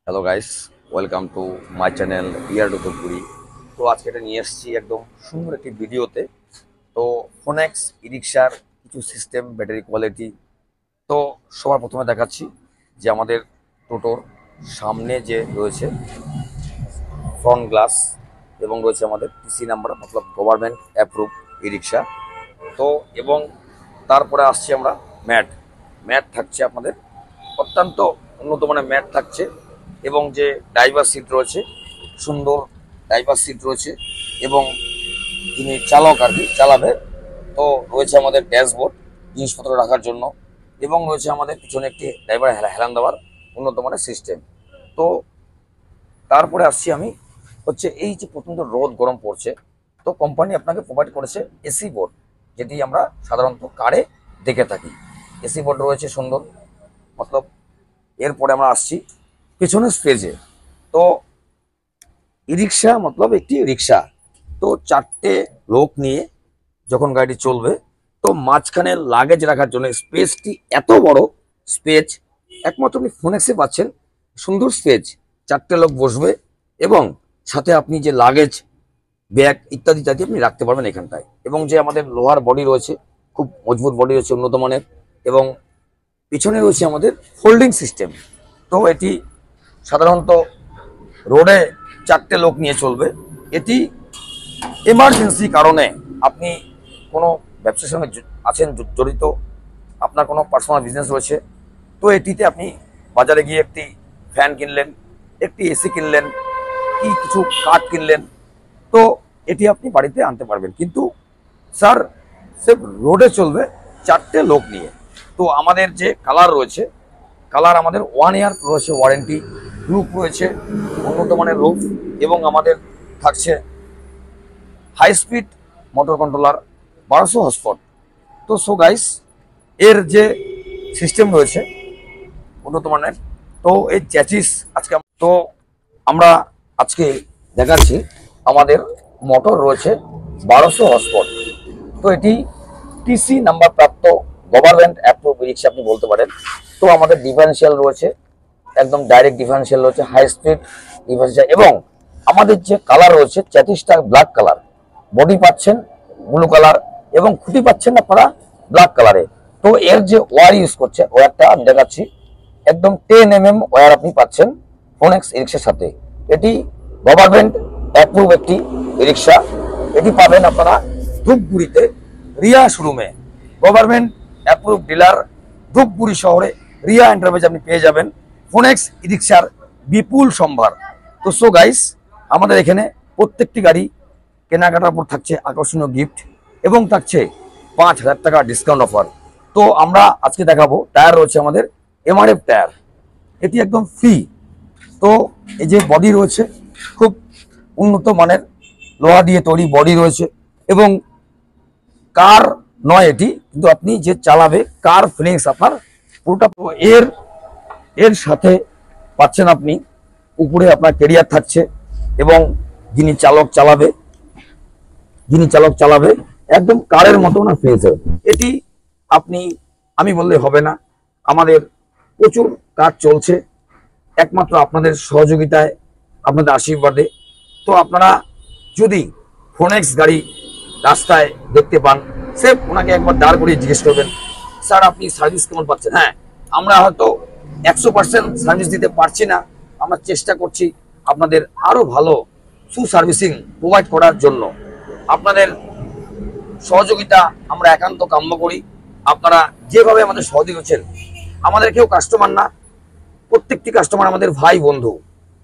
Hello guys, welcome to my channel year to Dhupguri. তো আজকে এটা নিয়ে এসেছি একদম সুন্দর একটি ভিডিওতে। তো ফোনেক্স ই রিক্সার কিছু সিস্টেম, ব্যাটারি কোয়ালিটি। তো সবার প্রথমে দেখাচ্ছি যে আমাদের টোটোর সামনে যে রয়েছে ফ্রন্ট গ্লাস এবং রয়েছে আমাদের টিসি নাম্বার, মতলব গভর্নমেন্ট অ্যাপ্রুভ ই রিক্সা। তো এবং তারপরে আসছি আমরা ম্যাট। ম্যাট থাকছে আপনাদের অত্যন্ত উন্নত মানের ম্যাট থাকছে, এবং যে ড্রাইভার সিট রয়েছে, সুন্দর ড্রাইভার সিট রয়েছে, এবং যিনি চালক আর কি চালাবে, তো রয়েছে আমাদের ড্যাশবোর্ড জিনিসপত্র রাখার জন্য, এবং রয়েছে আমাদের পিছনে একটি ড্রাইভার হেলান দেওয়ার উন্নত মানের সিস্টেম। তো তারপরে আসছি আমি হচ্ছে এই যে প্রচণ্ড রোদ গরম পড়ছে, তো কোম্পানি আপনাকে প্রোভাইড করেছে এসি বোর্ড, যেটি আমরা সাধারণত কারে দেখে থাকি। এসি বোর্ড রয়েছে সুন্দর, মতলব। এরপরে আমরা আসছি পেছনের স্পেজে। তো ই রিক্সা মতলব একটি রিক্সা, তো চারটে লোক নিয়ে যখন গাড়ি চলবে, তো মাঝখানে লাগেজ রাখার জন্য স্পেসটি এত বড় স্পেস একমাত্র আপনি ফোনেক্সে পাচ্ছেন। সুন্দর স্পেস, চারটে লোক বসবে, এবং সাথে আপনি যে লাগেজ, ব্যাগ ইত্যাদি ইত্যাদি আপনি রাখতে পারবেন এখানটায়। এবং যে আমাদের লোহার বডি রয়েছে, খুব মজবুত বডি রয়েছে, উন্নত মানের। এবং পিছনে রয়েছে আমাদের ফোল্ডিং সিস্টেম। তো এটি সাধারণত রোডে চারটে লোক নিয়ে চলবে। এটি এমার্জেন্সি কারণে আপনি কোনো ব্যবসার সঙ্গে আছেন জড়িত, আপনার কোনো পার্সোনাল বিজনেস রয়েছে, তো এটিতে আপনি বাজারে গিয়ে একটি ফ্যান কিনলেন, একটি এসি কিনলেন, কি কিছু কাঠ কিনলেন, তো এটি আপনি বাড়িতে আনতে পারবেন। কিন্তু স্যার সে রোডে চলবে চারটে লোক নিয়ে। তো আমাদের যে কালার রয়েছে, কালার আমাদের 1 ইয়ার রয়েছে ওয়ারেন্টি, রুফ রয়েছে উন্নত মানের রুফ, এবং আমাদের থাকছে high speed motor controller 1200 horsepower. তো সো গাইস, এর যে সিস্টেম রয়েছে উন্নত মানের। তো এই চ্যাচিস তো আমরা আজকে দেখাচ্ছি আমাদের মোটর রয়েছে 1200 হর্সপাওয়ার। তো এটি টিসি নাম্বার প্রাপ্ত গভর্নমেন্ট অ্যাপ্রুভ রিক্সা আপনি বলতে পারেন। তো আমাদের ডিফারেন্সিয়াল রয়েছে, একদম ডাইরেক্ট ডিফারেন্সিয়াল রয়েছে, হাই স্পিড ডিফারেন্সিয়াল, এবং আমাদের যে কালার রয়েছে 33টা ব্ল্যাক কালার, বডি পাচ্ছেন ব্লু কালার, এবং খুঁটি পাচ্ছেন আপনারা ব্ল্যাক কালারে। তো এর যে ওয়্যার ইউজ করছে, ওয়্যারটা আমি দেখাচ্ছি, একদম 10 mm ওয়্যার আপনি পাচ্ছেন ফোনেক্স ই রিক্সার সাথে। এটি গভর্নমেন্ট অ্যাপ্রুভ একটি রিক্সা। এটি পাবেন আপনারা ধূপগুড়িতে রিয়া শোরুমে, গভর্নমেন্ট অ্যাপ্রুভ ডিলার ধূপগুড়ি শহরে রিয়া এন্টারপ্রাইজ আপনি পেয়ে যাবেন ফোনেক্স ই রিক্সার বিপুল সম্ভার। তো সো গাইস, আমাদের এখানে প্রত্যেকটি গাড়ি কেনাকাটার পর থাকছে আকর্ষণীয় গিফট, এবং থাকছে 5000 টাকা ডিসকাউন্ট অফার। তো আমরা আজকে দেখাবো টায়ার রয়েছে আমাদের এমআরএফ টায়ার, এটি একদম ফ্রি। তো এই যে বডি রয়েছে খুব উন্নত মানের লোহা দিয়ে তৈরি বডি রয়েছে, এবং কার নয় এটি, কিন্তু আপনি যে চালাবে কার ফিলিংস আপনার পুরোটা। এর এর সাথে পাচ্ছেন আপনি উপরে আপনার ক্যারিয়ার থাকছে, এবং যিনি চালক চালাবে একদম কারের মতো না ফেস হবে। এটি আপনি আমি বললে হবে না, আমাদের প্রচুর কাজ চলছে একমাত্র আপনাদের সহযোগিতায়, আপনাদের আশীর্বাদে। তো আপনারা যদি ফোনেক্স গাড়ি রাস্তায় দেখতে পান, সে ওনাকে একবার দাঁড় করিয়ে জিজ্ঞেস করবেন, স্যার আপনি সার্ভিস কেমন পাচ্ছেন? হ্যাঁ, আমরা হয়তো 100% সার্ভিস দিতে পারছি না, আমরা চেষ্টা করছি আপনাদের আরো ভালো সুসার্ভিসিং প্রোভাইড করার জন্য। আপনাদের সহযোগিতা আমরা একান্ত কাম্য করি। আপনারা যেভাবে আমাদের সহযোগী হচ্ছেন, আমাদের কেউ কাস্টমার না, প্রত্যেকটি কাস্টমার আমাদের ভাই বন্ধু।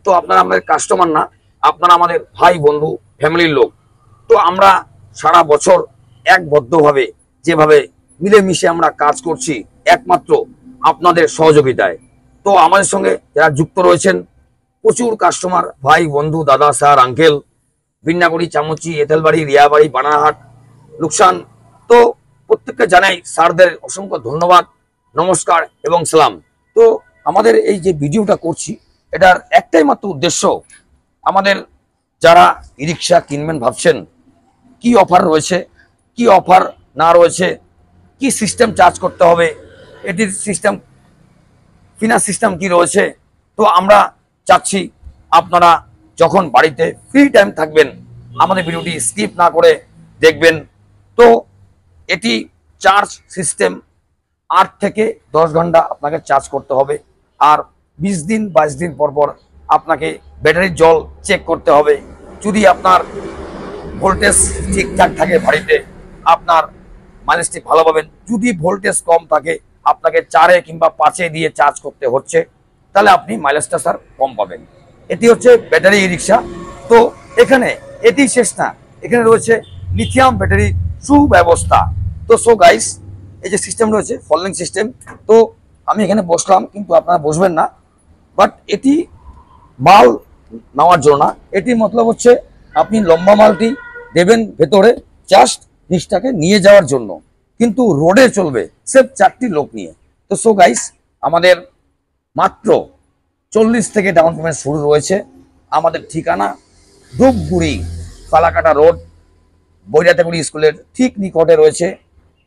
তো আপনারা আমাদের কাস্টমার না, আপনারা আমাদের ভাই বন্ধু, ফ্যামিলির লোক। তো আমরা সারা বছর একবদ্ধভাবে যেভাবে মিলেমিশে আমরা কাজ করছি, একমাত্র আপনাদের সহযোগিতায়। তো আমাদের সঙ্গে যারা যুক্ত রয়েছেন, প্রচুর কাস্টমার, ভাই বন্ধু, দাদা স্যার আঙ্কেল, বিন্নাগুড়ি, চামচি, এঁতেলবাড়ি, রিয়াবাড়ি, বানারহাট, লুকসান, তো প্রত্যেককে জানাই স্যারদের অসংখ্য ধন্যবাদ, নমস্কার এবং সালাম। তো আমাদের এই যে ভিডিওটা করছি, এটার একটাই মাত্র উদ্দেশ্য, আমাদের যারা ই রিক্সা কিনবেন ভাবছেন, কি অফার রয়েছে, কি অফার না রয়েছে, কি সিস্টেম চার্জ করতে হবে, এটির সিস্টেম ফিনান্স সিস্টেম কি রয়েছে, তো আমরা চাচ্ছি আপনারা যখন বাড়িতে ফ্রি টাইম থাকবেন আমাদের ভিডিওটি স্কিপ না করে দেখবেন। তো এটি চার্জ সিস্টেম, 8 থেকে 10 ঘন্টা আপনাকে চার্জ করতে হবে, আর 20 দিন 22 দিন পর পর আপনাকে ব্যাটারির জল চেক করতে হবে। যদি আপনার ভোল্টেজ ঠিকঠাক থাকে বাড়িতে আপনার মাইলেজটি ভালো পাবেন। যদি ভোল্টেজ কম থাকে আপনাকে 4 কিংবা 5 দিয়ে চার্জ করতে হচ্ছে, তাহলে আপনি মাইলেজটা স্যার কম পাবেন। এটি হচ্ছে ব্যাটারি রিক্সা। তো এখানে এটি শেষ না, এখানে রয়েছে লিথিয়াম ব্যাটারি সুব্যবস্থা। তো সো গাইস, এই যে সিস্টেম রয়েছে ফলোইং সিস্টেম। তো আমি এখানে বসলাম, কিন্তু আপনারা বসবেন না, বাট এটি মাল নেওয়ার জন্য না, এটি মতলব হচ্ছে আপনি লম্বা মালটি দেবেন ভেতরে জাস্ট জিনিসটাকে নিয়ে যাওয়ার জন্য, কিন্তু রোডে চলবে সির্ফ 4টি লোক নিয়ে। তো সো গাইস, আমাদের মাত্র 40 থেকে ডাউন পেমেন্ট শুরু রয়েছে। আমাদের ঠিকানা ধূপগুড়ি, ফালাকাটা রোড, বৈরাতেগুড়ি স্কুলের ঠিক নিকটে রয়েছে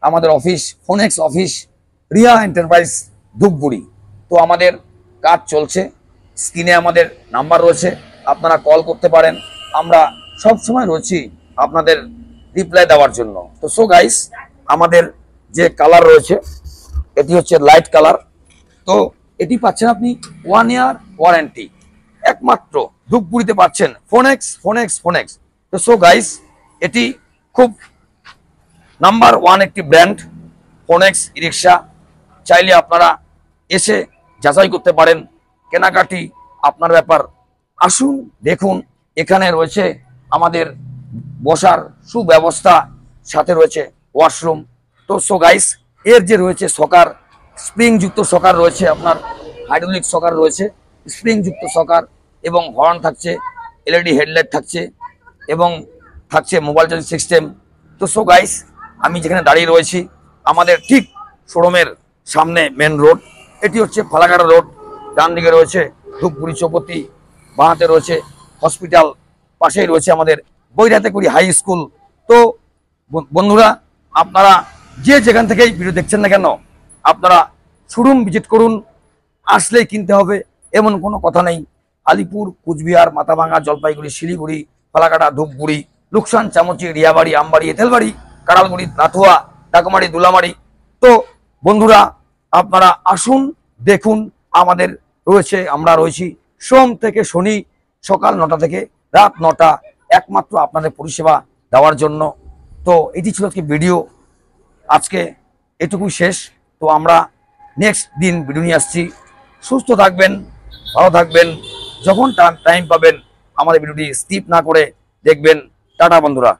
আমাদের office, phonics office, Riya enterprise Dhupguri. তো আমাদের কাজ চলছে, স্ক্রিনে আমাদের নাম্বার রয়েছে, আপনারা কল করতে পারেন। আমরা সব সময় রয়েছি আপনাদের রিপ্লাই দেওয়ার জন্য। তো সো গাইস, আমাদের যে কালার রয়েছে এটি হচ্ছে লাইট কালার। তো এটি পাচ্ছেন আপনি 1 ইয়ার ওয়ারেন্টি, একমাত্র ধূপগুড়িতে পাচ্ছেন ফোনেক্স ফোনেক্স ফোনেক্স। তো সো গাইস, এটি খুব নাম্বার 1 একটি ব্র্যান্ড ফোনেক্স রিক্সা। চাইলে আপনারা এসে যাচাই করতে পারেন, কেনাকাটি আপনার ব্যাপার। আসুন দেখুন, এখানে রয়েছে আমাদের বসার সুব্যবস্থা, সাথে রয়েছে ওয়াশরুম। তো সো গাইস, এর যে রয়েছে সকার, স্প্রিং যুক্ত সকার রয়েছে, আপনার হাইড্রোলিক সকার রয়েছে, স্প্রিং যুক্ত সকার, এবং হর্ন থাকছে, এলইডি হেডলাইট থাকছে, এবং থাকছে মোবাইল চার্জিং সিস্টেম। তো সো গাইস, আমি যেখানে দাঁড়িয়ে রয়েছি আমাদের ঠিক শোরুমের সামনে মেন রোড, এটি হচ্ছে ফালাকাটা রোড। ডান দিকে রয়েছে ধূপগুড়ি চৌপতি, বাঁহাতে রয়েছে হসপিটাল, পাশেই রয়েছে আমাদের বৈরাতেগুড়ি হাই স্কুল। তো বন্ধুরা, আপনারা যে যেখান থেকেই ভিডিও দেখছেন না কেন, আপনারা শোরুম ভিজিট করুন। আসলেই কিনতে হবে এমন কোনো কথা নেই। আলিপুর, কুচবিহার, মাথাভাঙা, জলপাইগুড়ি, শিলিগুড়ি, ফালাকাটা, ধূপগুড়ি, লুকসান, চামচি, রিয়াবাড়ি, আমবাড়ি, এঁথেলবাড়ি, কারালগুড়ি, নাথুয়া, ডাকুমারি, দুলামারি। তো বন্ধুরা, আপনারা আসুন দেখুন, আমাদের আমরা রয়েছি সোম থেকে শনি সকাল 9টা থেকে রাত 9টা, একমাত্র আপনাদের পরিষেবা দেওয়ার জন্য। তো এটি ছিল আজকে ভিডিও, আজকে এটুকুই শেষ। তো আমরা নেক্সট দিন ভিডিও নিয়ে আসছি। সুস্থ থাকবেন, ভালো থাকবেন, যখন টাইম পাবেন আমাদের ভিডিওটি স্কিপ না করে দেখবেন। টাটা বন্ধুরা।